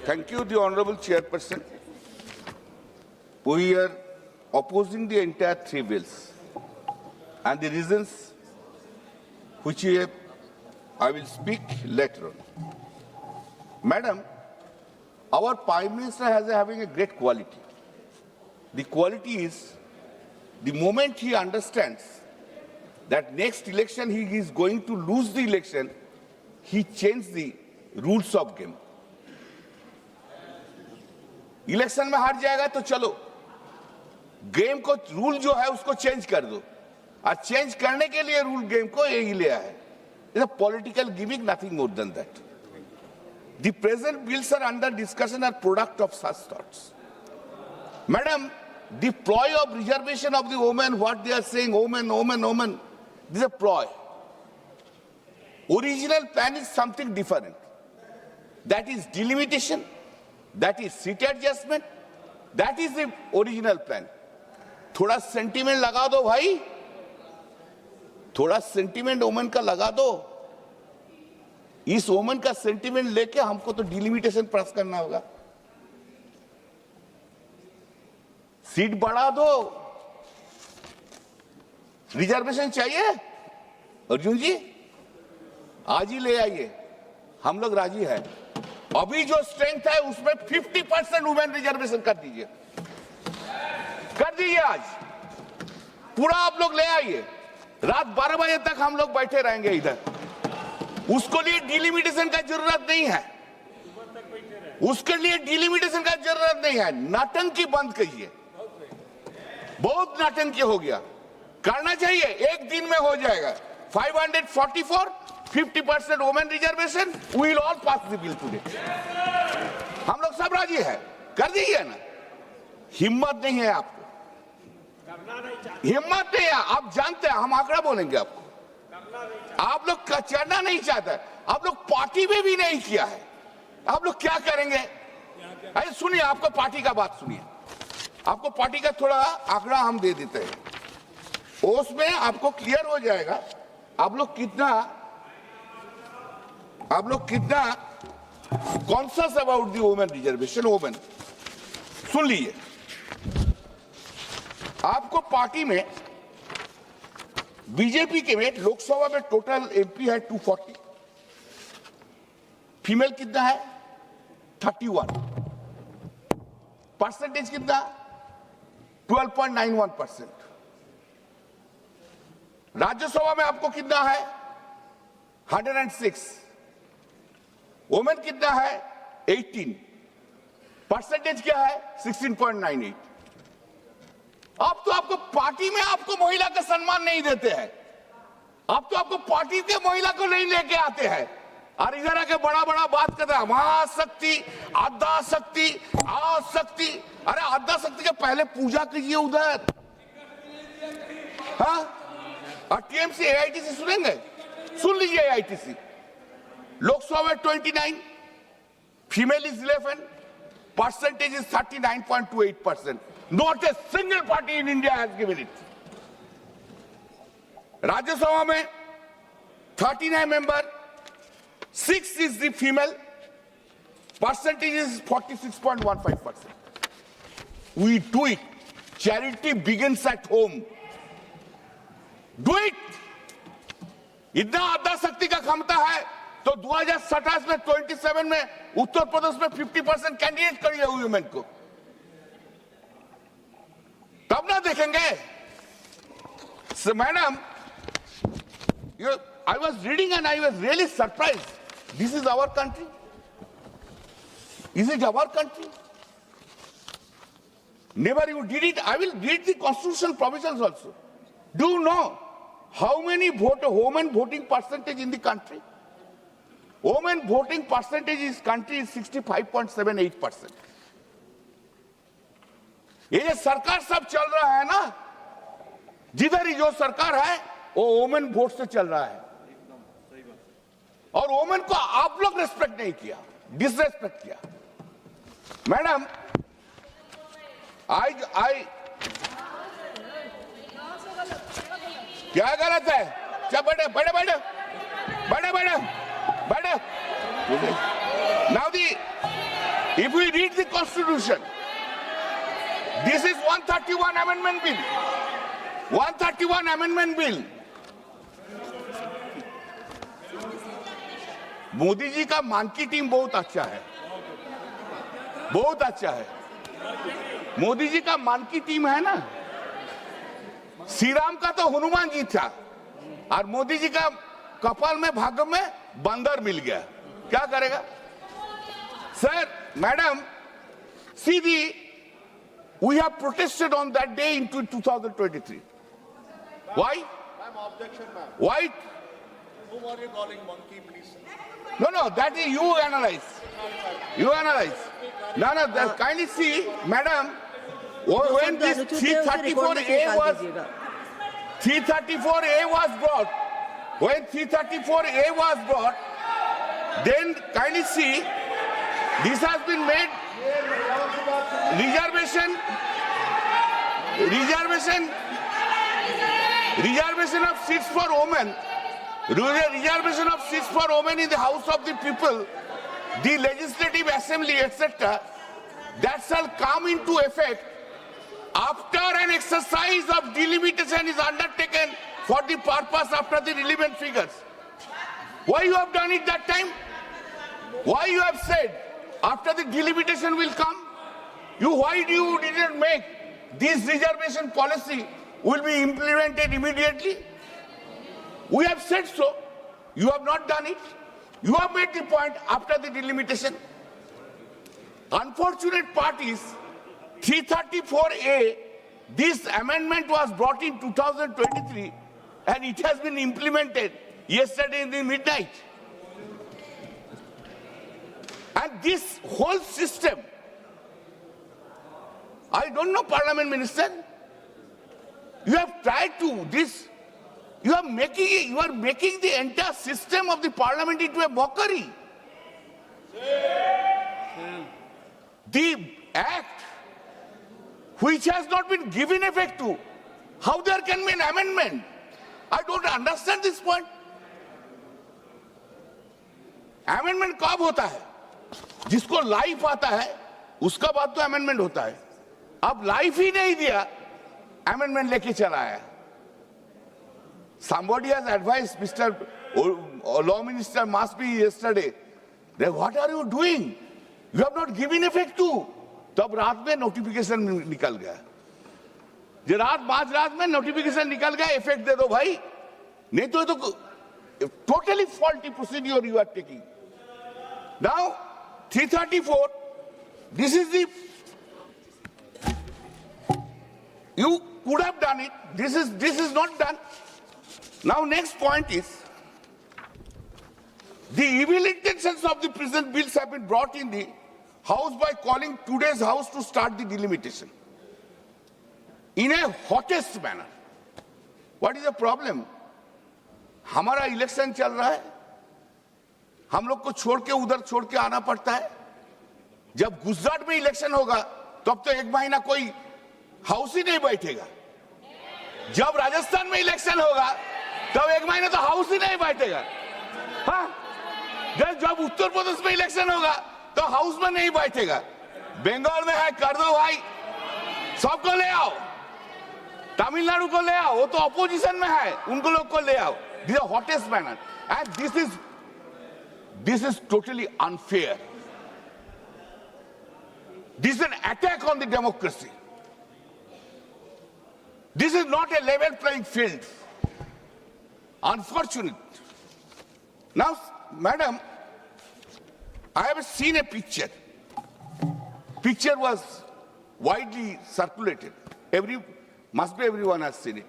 Thank you, the Honorable Chairperson. We are opposing the entire three bills, and the reasons which I will speak later on. Madam, our Prime Minister has having a great quality. The quality is the moment he understands that next election he is going to lose the election, he changed the rules of game. Election में हार जाएगा तो चलो, game को rule जो है उसको change कर दो, और चेंज करने के लिए रूल गेम को यही लिया है. It's a political gimmick, nothing more than that. The present bills are under discussion are product of such thoughts. Madam, the ploy of reservation of the women, what they are saying, women, this is a ploy. Original plan is something different. That is delimitation, that is seat adjustment, that is the original plan. थोड़ा sentiment लगा दो भाई, थोड़ा sentiment women का लगा दो. इस women का सेंटीमेंट लेके हमको तो डिलिमिटेशन पास करना होगा. सीट बढ़ा दो, रिजर्वेशन चाहिए अर्जुन जी, आज ही ले आइए, हम लोग राजी है. अभी जो स्ट्रेंथ है उसमें 50% वुमेन रिजर्वेशन कर दीजिए, आज पूरा आप लोग ले आइए. रात 12 बजे तक हम लोग बैठे रहेंगे इधर. उसको लिए डिलिमिटेशन का जरूरत नहीं है, उसके लिए डिलिमिटेशन का जरूरत नहीं है. नाटंकी बंद कीजिए, बहुत नाटंकी हो गया. करना चाहिए, एक दिन में हो जाएगा. 544, 50% women reservation, we will all pass the bill today. हम लोग सब राजी है, कर दीजिए ना. हिम्मत नहीं है आपको, हिम्मत नहीं है. आप जानते हैं हम आंकड़ा बोलेंगे आपको. आप लोग करना नहीं चाहते, आप लोग पार्टी में भी नहीं किया है. आप लोग क्या करेंगे? अरे सुनिए, आपको पार्टी का बात सुनिए, आपको पार्टी का थोड़ा आंकड़ा हम दे देते हैं, उसमें आपको क्लियर हो जाएगा आप लोग कितना conscious about the women reservation. Women सुन लीजिए, आपको पार्टी में बीजेपी के में लोकसभा में टोटल एमपी है 240, फीमेल कितना है 31, परसेंटेज कितना 12.91%. राज्यसभा में आपको कितना है 106, वुमेन कितना है 18, परसेंटेज क्या है 16.98. अब तो आपको पार्टी में आपको महिला का सम्मान नहीं देते हैं, अब तो आपको पार्टी के महिला को नहीं लेके आते हैं, और इधर आके बड़ा बड़ा बात करते हैं महाशक्ति, आद्या शक्ति, आशक्ति. अरे आद्या शक्ति के पहले पूजा कीजिए उधर. हाँ, और टीएमसी एआईटीसी सुनेंगे, सुन लीजिए. एआईटीसी लोकसभा में 29, female is 11, percentage is 39.28%. Not a single party in India has given it. Rajya Sabha में 39 member, 6 is the female, percentage is 46.15%. We do it. Charity begins at home. Do it. इतना आद्या शक्ति का क्षमता है तो 2027 में 27 में उत्तर प्रदेश में 50% कैंडिडेट करिए वुमेन को, तब ना देखेंगे. So, madam, I was reading and I was really surprised. This is our country. Is it our country? Never you did it. I will read the constitutional provisions also. Do you know how many women voting percentage in the country? Women voting percentage in this country is 65.78%. ये जो सरकार सब चल रहा है ना, जिधर ही जो सरकार है वो वोमेन वोट से चल रहा है, और वोमेन को आप लोग रिस्पेक्ट नहीं किया, डिसरेस्पेक्ट किया. मैडम, आई क्या गलत है? चल बैठे बैठे बैठे बैठे बैठे बैठे. Now the If we read the Constitution, this is 131 Amendment Bill. 131 Amendment Bill. Modi ji का मान की टीम बहुत अच्छा है, बहुत अच्छा है। मोदी जी का मान की टीम है ना। श्री राम का तो हनुमान जी था और मोदी जी का कपाल में भाग्य में बंदर मिल गया, क्या करेगा? Sir, madam, see we have protested on that day in 2023. Why? Ma'am, objection, ma'am. Why? Whom are you calling monkey, please? No, that is you analyze. You analyze. No, kindly see, madam, when this 334A was brought, when 334A was brought, then kindly see, this has been made reservation of seats for women, reservation of seats for women in the House of the People, the Legislative Assembly, etc. That shall come into effect after an exercise of delimitation is undertaken for the purpose after the relevant figures. Why you have done it that time? Why you have said after the delimitation will come? Why you didn't make this reservation policy will be implemented immediately? We have said so. You have not done it. You have made the point after the delimitation. Unfortunate part is 334A, this amendment was brought in 2023 and it has been implemented yesterday in the midnight. And this whole system, I don't know, Parliament Minister, you have tried to this, you are making the entire system of the Parliament into a mockery. The act which has not been given effect to, how there can be an amendment? I don't understand this point. Amendment कब होता है? जिसको life आता है उसका बाद तो amendment होता है। अब लाइफ ही नहीं दिया, अमेंडमेंट लेके चला आया। Somebody has advised Mr. Law Minister must be yesterday. Then what are you doing? You have not given effect to. तब रात में नोटिफिकेशन निकल गया। जो रात में नोटिफिकेशन निकल गया, इफेक्ट दे दो भाई, नहीं तो totally faulty procedure you are taking. Now 334, this is the, you could have done it. This is not done. Now next point is, the evil intentions of the present bills have been brought in the House by calling today's House to start the delimitation in a hottest manner. What is the problem? हमारा election चल रहा है, हम लोग को छोड़ के उधर छोड़ के आना पड़ता है। जब गुजरात में इलेक्शन होगा तब तो एक महीना कोई हाउस ही नहीं बैठेगा। जब राजस्थान में इलेक्शन होगा तब एक महीना तो हाउस ही नहीं बैठेगा। हाँ, जब उत्तर प्रदेश में इलेक्शन होगा तो हाउस में नहीं बैठेगा। बंगाल में है, कर दो भाई, सबको ले आओ। तमिलनाडु को ले आओ, वो तो अपोजिशन में है, उनको लोग को ले आओ। This is the hottest manner, and this is totally unfair. This is an attack on the democracy. This is not a level playing field. Unfortunate. Now, madam, I have seen a picture. Picture was widely circulated. Everyone has seen it.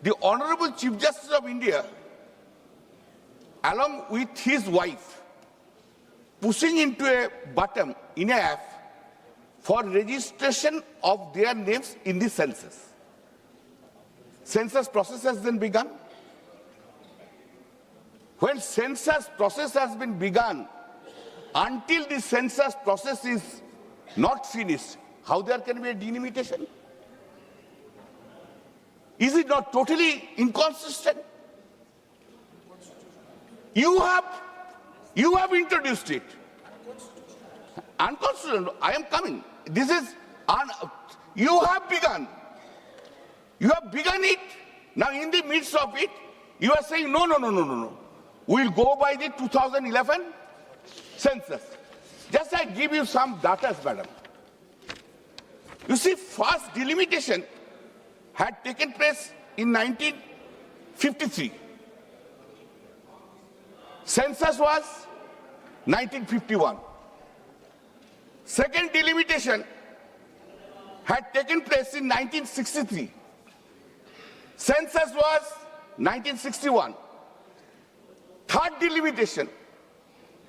The Honorable Chief Justice of India, along with his wife, pushing into a button in a app for registration of their names in the census. Census process has then begun. When census process has been begun, until the census process is not finished, how there can be a delimitation? Is it not totally inconsistent? You have introduced it. unconstitutional. I am coming. This is, you have begun. You have begun it. Now in the midst of it, you are saying, no. We'll go by the 2011 census. Just I give you some data, madam. You see, first delimitation had taken place in 1953. Census was 1951. Second delimitation had taken place in 1963. Census was 1961. Third delimitation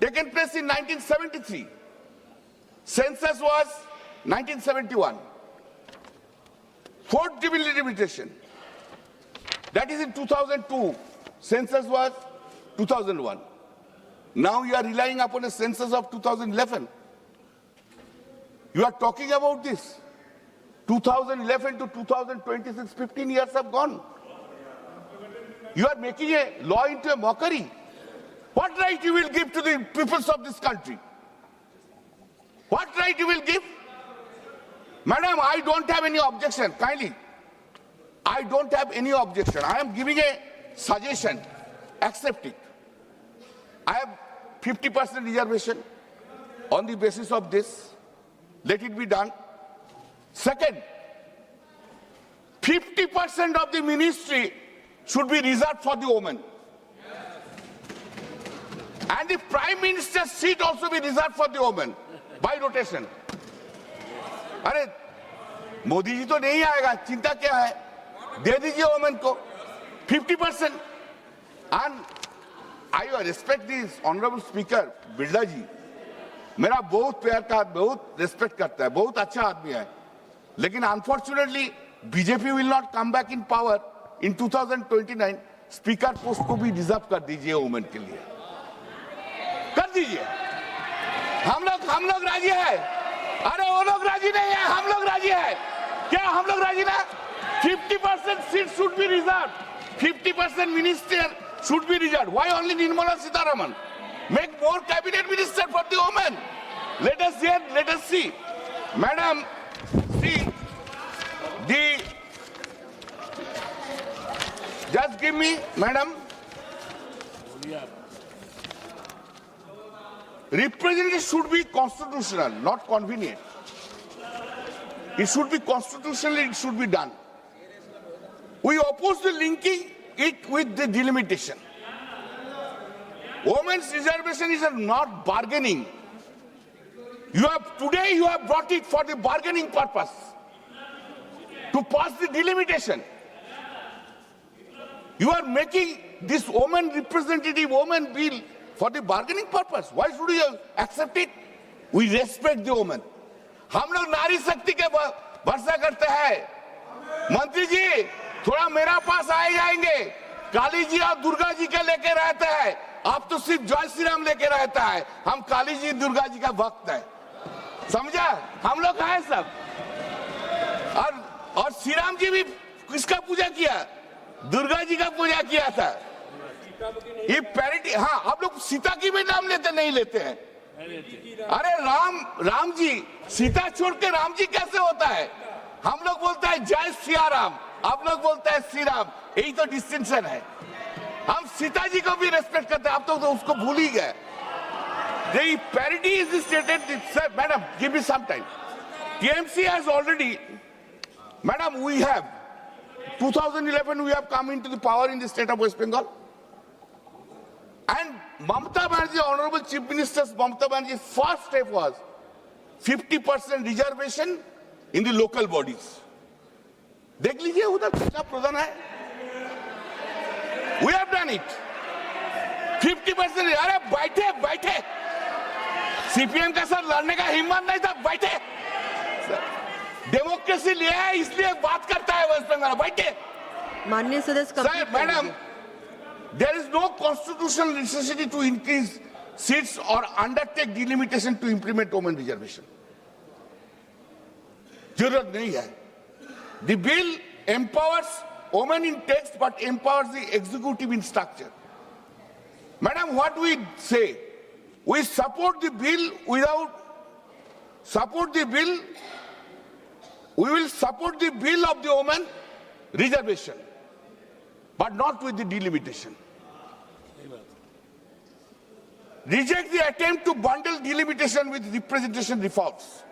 taken place in 1973. Census was 1971. Fourth delimitation, that is in 2002. Census was 2001. Now you are relying upon a census of 2011. You are talking about this. 2011 to 2026, 15 years have gone. You are making a law into a mockery. What right you will give to the peoples of this country? What right you will give? Madam, I don't have any objection, kindly. I don't have any objection. I am giving a suggestion. Accept it. I have 50% reservation on the basis of this. Let it be done. Second, 50% of the ministry should be reserved for the women. And the Prime Minister's seat also be reserved for the women by rotation. अरे मोदी जी तो नहीं आएगा, चिंता क्या है? दे दीजिए women को 50%. And I respect this honorable speaker Birla जी. मेरा बहुत प्यार का, बहुत रिस्पेक्ट करता है, बहुत अच्छा आदमी है. लेकिन unfortunately BJP will not come back in power in 2029. Speaker post को भी रिजर्व कर दीजिए वोमेन के लिए. कर दीजिए. हम लोग राजी है. अरे वो लोग राजी नहीं है, हम लोग राजी है. क्या हम लोग राजी ना? 50% seats should be reserved. 50% minister should be reserved. Why only Nirmala Sitharaman? Make more cabinet minister for the women. Let us hear, let us see. Madam, see, just give me, madam. Representation should be constitutional, not convenient. It should be constitutional, it should be done. We oppose the linking it with the delimitation. Women's reservation is not bargaining. Today you have brought it for the bargaining purpose, to pass the delimitation. You are making this woman representative woman bill for the bargaining purpose. Why should you accept it? We respect the woman. हम लोग नारी शक्ति के भरोसा करते हैं. मंत्री जी थोड़ा मेरा पास आए जाएंगे. काली जी और दुर्गा जी के लेके रहते हैं. आप तो सिर्फ जय श्री राम लेके रहता है. हम काली जी दुर्गा जी का भक्त है. समझा? हम लोग हैं सब. और श्री राम जी भी किसका पूजा किया? दुर्गा जी का पूजा किया था. ये पैरिटी. हाँ, आप लोग सीता की भी नाम लेते नहीं लेते हैं. अरे राम जी, सीता छोड़ के राम जी कैसे होता है? हम लोग बोलते हैं जय सिया राम, आप लोग बोलते हैं श्री राम. यही तो डिस्टिंक्शन है. हम सीता जी को भी रेस्पेक्ट करते हैं. आप तो उसको भूल ही गए. The parity is stated. Sir, madam, give me some time. TMC has already, madam, we have 2011 we have come into the power in the state of West Bengal. And Mamata Banerjee, Honorable Chief Minister's Mamata Banerjee's first step was 50% reservation in the local bodies. देख लीजिए उधर कितना प्रधान है. We have done it. 50%. अरे बैठे. CPM का sir लड़ने का हिम्मत नहीं था. बैठे. डेमोक्रेसी लिया है इसलिए बात करता है वेस्ट बंगाल. बैठे. माननीय सदस्य. Sir, madam, there is no constitutional necessity to increase seats or undertake delimitation to implement women reservation. जरूरत नहीं है. The bill empowers women in text but empowers the executive in structure. Madam, what we say, we support the bill without support the bill. We will support the bill of the women reservation, but not with the delimitation. Reject the attempt to bundle delimitation with representation reforms.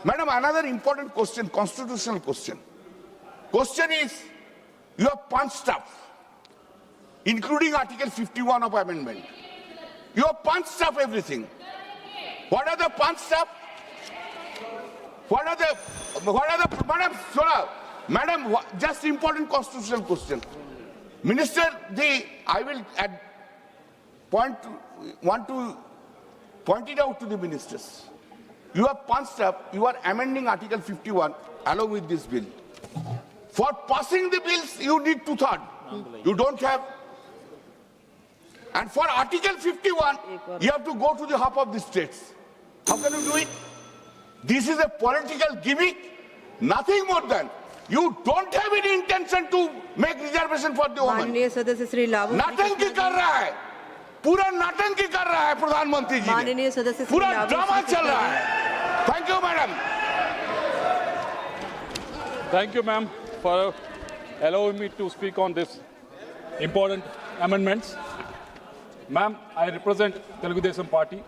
Madam, another important question, constitutional question. Question is, you have punched up, including Article 51 of amendment. You have punched up everything. What are the punched up? What are the, Madam, just important constitutional question. Minister, I will want to point it out to the ministers. You have punched up, you are amending Article 51 along with this bill. For passing the bills, you need 2/3. You don't have. And for Article 51, you have to go to the hub of the states. How can you do it? This is a political gimmick, nothing more than. You don't have any intention to make reservation for the women. माननीय सदस्य श्री लाभू नाटंकी कर रहा है, पूरा नाटंकी कर रहा है प्रधानमंत्री जी ने। माननीय सदस्य श्री पूरा लाभू ड्रामा चल रहा है। Thank you madam. Thank you, ma'am, for allowing me to speak on this important amendments. Ma'am, I represent Telugu Desam Party.